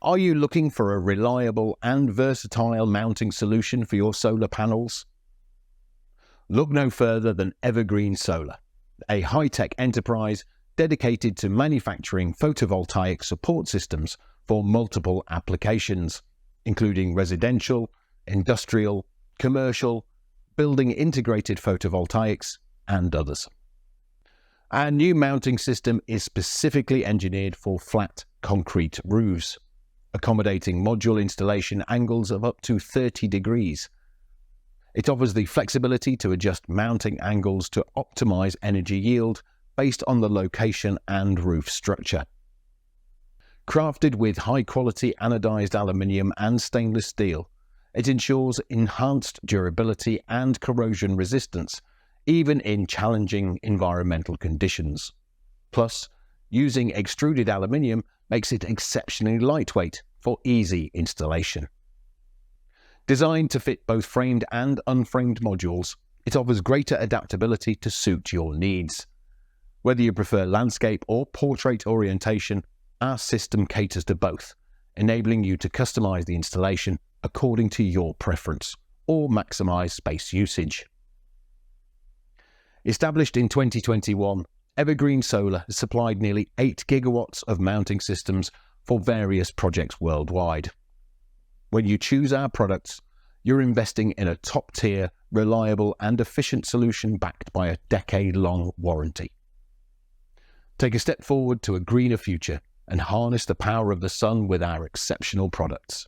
Are you looking for a reliable and versatile mounting solution for your solar panels? Look no further than Evergreen Solar, a high-tech enterprise dedicated to manufacturing photovoltaic support systems for multiple applications, including residential, industrial, commercial, building integrated photovoltaics, and others. Our new mounting system is specifically engineered for flat concrete roofs, accommodating module installation angles of up to 30 degrees. It offers the flexibility to adjust mounting angles to optimize energy yield based on the location and roof structure. Crafted with high-quality anodized aluminium and stainless steel, it ensures enhanced durability and corrosion resistance, even in challenging environmental conditions. Plus, using extruded aluminium makes it exceptionally lightweight for easy installation. Designed to fit both framed and unframed modules, it offers greater adaptability to suit your needs. Whether you prefer landscape or portrait orientation, our system caters to both, enabling you to customize the installation according to your preference or maximize space usage. Established in 2021, Evergreen Solar has supplied nearly 8 gigawatts of mounting systems for various projects worldwide. When you choose our products, you're investing in a top-tier, reliable and efficient solution backed by a decade-long warranty. Take a step forward to a greener future and harness the power of the sun with our exceptional products.